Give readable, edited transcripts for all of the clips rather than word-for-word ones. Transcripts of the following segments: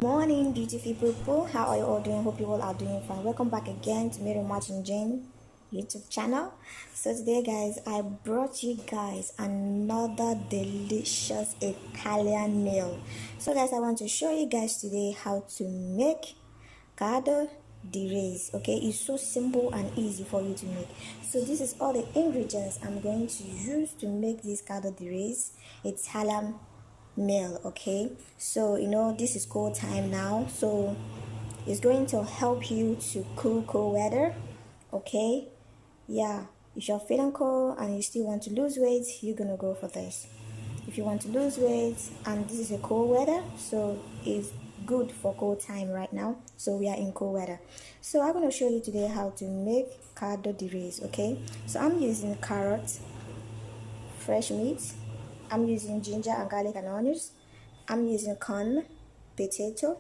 Morning, beautiful people. How are you all doing? Hope you all are doing fine. Welcome back again to Mary Martin Jane YouTube channel. So today, guys, I brought you guys another delicious Italian meal. So guys, I want to show you guys today how to make Caldo De Res. Okay, it's so simple and easy for you to make. So this is all the ingredients I'm going to use to make this Caldo De Res Italian meal. Okay, so this is cold time now, so it's going to help you to cool weather. Okay, yeah, if you're feeling cold and you still want to lose weight, you're gonna go for this. If you want to lose weight and this is a cold weather, so it's good for cold time right now, so we are in cold weather. So I'm going to show you today how to make Caldo De Res. Okay, so I'm using carrots, fresh meat, I'm using ginger and garlic and onions, I'm using corn, potato,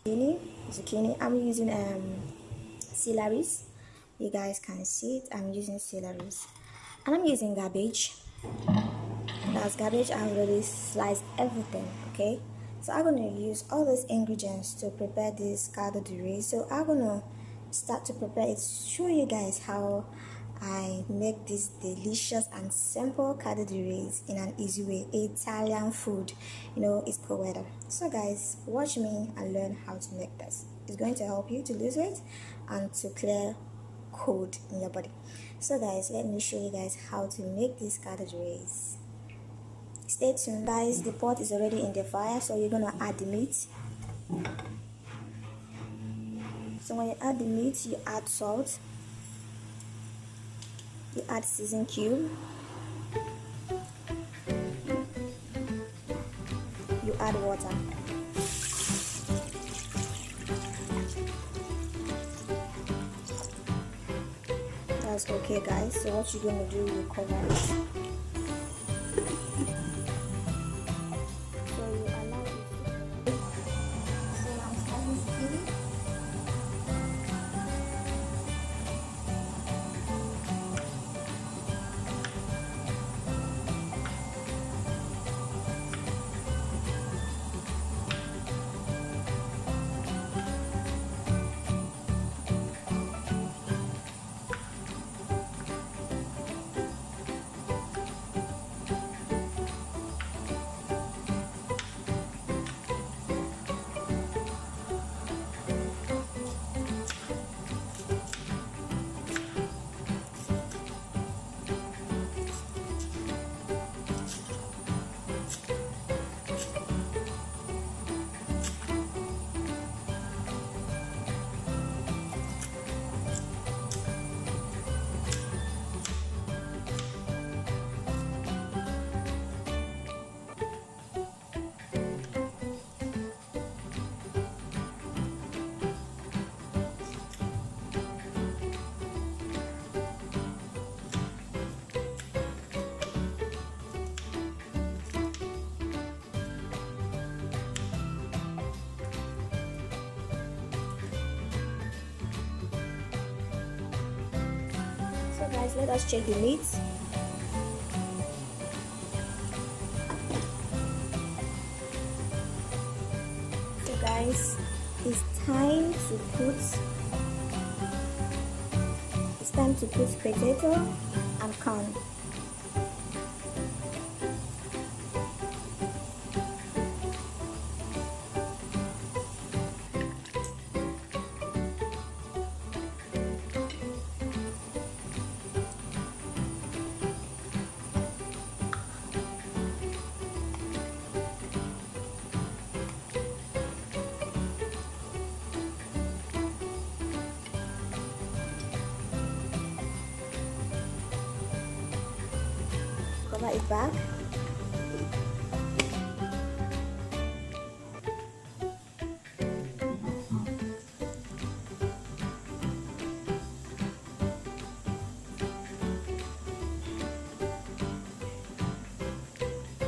zucchini, I'm using celery. You guys can see it, I'm using celery, and I'm using cabbage. That's cabbage. I already sliced everything. Okay, so I'm gonna use all these ingredients to prepare this Caldo De Res. So I'm gonna start to prepare it, show you guys how I make this delicious and simple Caldo De Res in an easy way. Italian food, it's cold weather. So guys, watch me and learn how to make this. It's going to help you to lose weight and to clear cold in your body. So guys, let me show you guys how to make this Caldo De Res. Stay tuned, guys. The pot is already in the fire, so you're gonna add the meat. So when you add the meat, you add salt, you add season cube, you add water. That's okay, guys. So what you're gonna do, you cover it. So guys, let us check the meat. So guys, it's time to put potato and corn. Cover it back.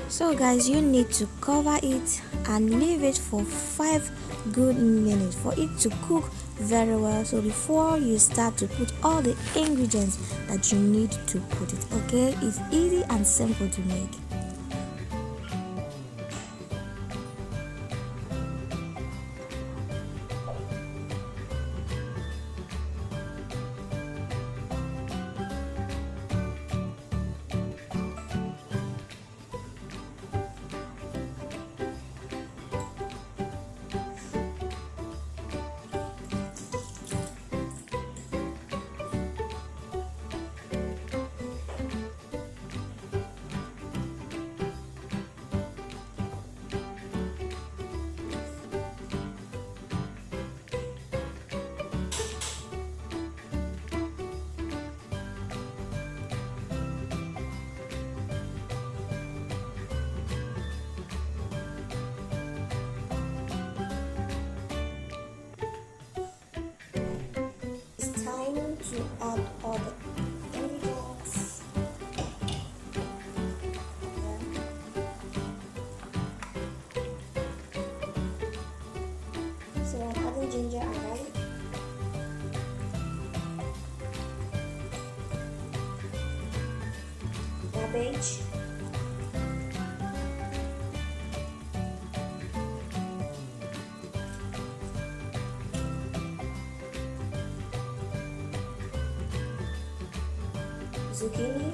So guys, you need to cover it and leave it for 5 good minutes for it to cook very well. So before you start to put all the ingredients that you need to put it, okay? It's easy and simple to make. cabbage, zucchini,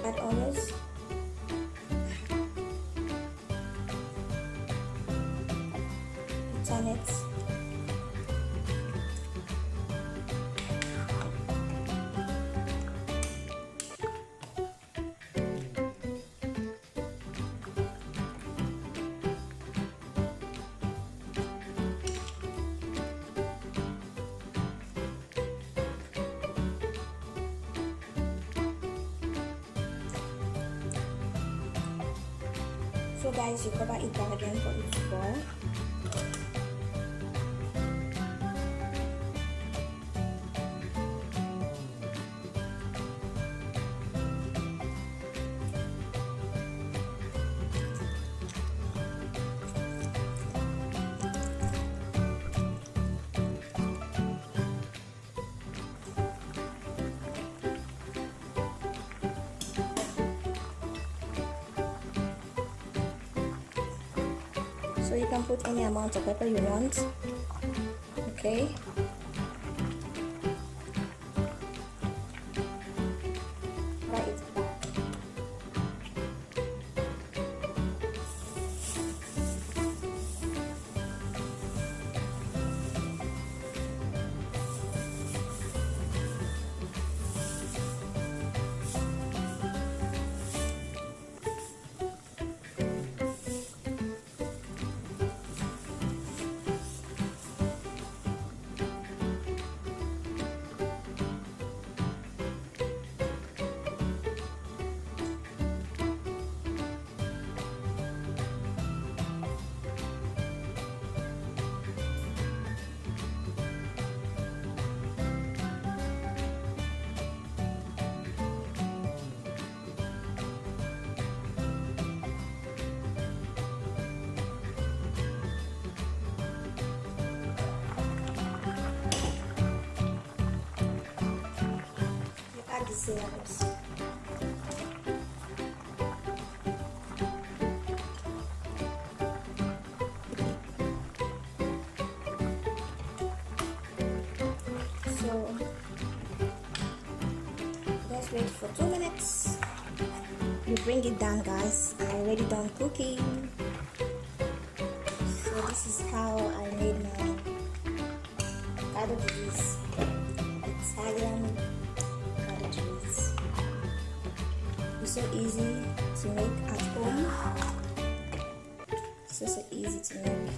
add olives, turn it, so guys, you cover it down again for it to boil. So you can put any amount of pepper you want, okay? Right, it's back. Add the cereals. So just wait for 2 minutes. You bring it down, guys. I'm already done cooking. So this is how I made my Caldo De Res Italian. It's so easy to make at home. So easy to make.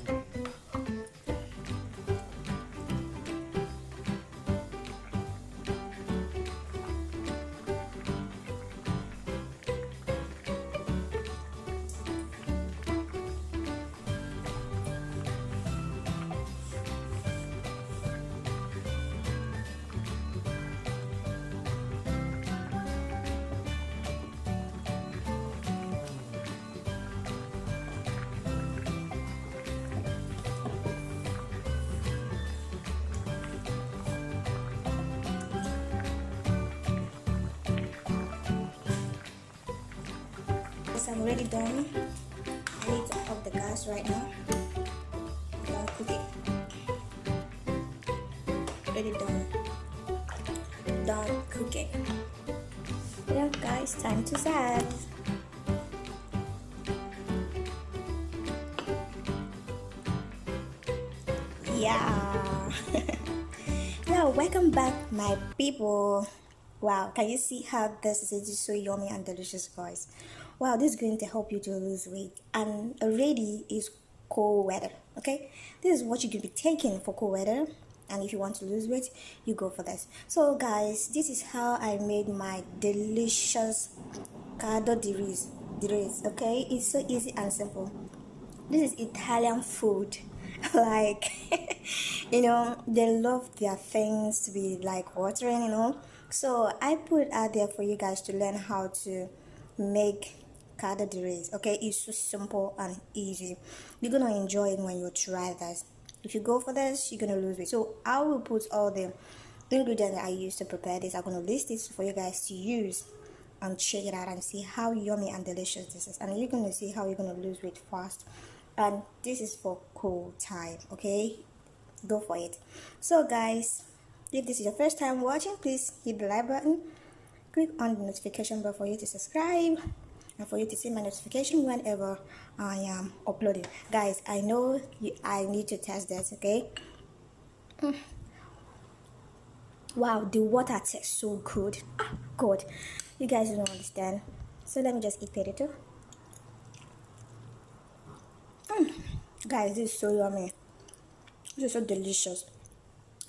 I'm already done. I need to off the gas right now. Done cooking. Already done. Done cooking. Yeah, guys, time to serve. Yeah. Yeah, welcome back, my people. Wow, can you see how this is just so yummy and delicious, guys? Wow, this is going to help you to lose weight, and already is cold weather. Okay, this is what you're going to be taking for cold weather, and if you want to lose weight, you go for this. So guys, this is how I made my delicious Caldo De Res De Res. Okay, it's so easy and simple. This is Italian food. Like, they love their things to be like watering. So I put it out there for you guys to learn how to make Caldo De Res. Okay, it's so simple and easy. You're gonna enjoy it when you try this. If you go for this, you're gonna lose weight. So I will put all the ingredients that I use to prepare this. I'm gonna list this for you guys to use and check it out and see how yummy and delicious this is, and you're gonna see how you're gonna lose weight fast. And this is for cool time. Okay, go for it. So guys, if this is your first time watching, please hit the like button, click on the notification bell for you to subscribe and for you to see my notification whenever I am uploading. Guys, I know I need to test this. Okay, wow, the water tastes so good. God, you guys don't understand. So let me just eat potato. Guys, this is so yummy. This is so delicious.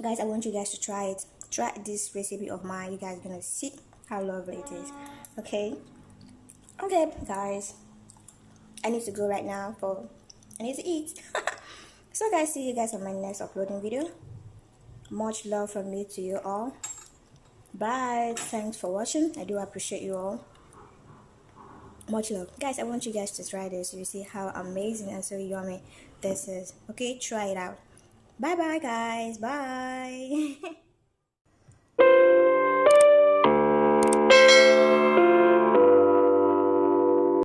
Guys, I want you guys to try it. Try this recipe of mine. You guys are gonna see how lovely it is. Okay, guys, I need to go right now for I need to eat. So guys, see you guys on my next uploading video. Much love from me to you all. Bye. Thanks for watching. I do appreciate you all. Much love. Guys, I want you guys to try this. You see how amazing and so yummy this is. Okay, try it out. Bye bye guys. Bye.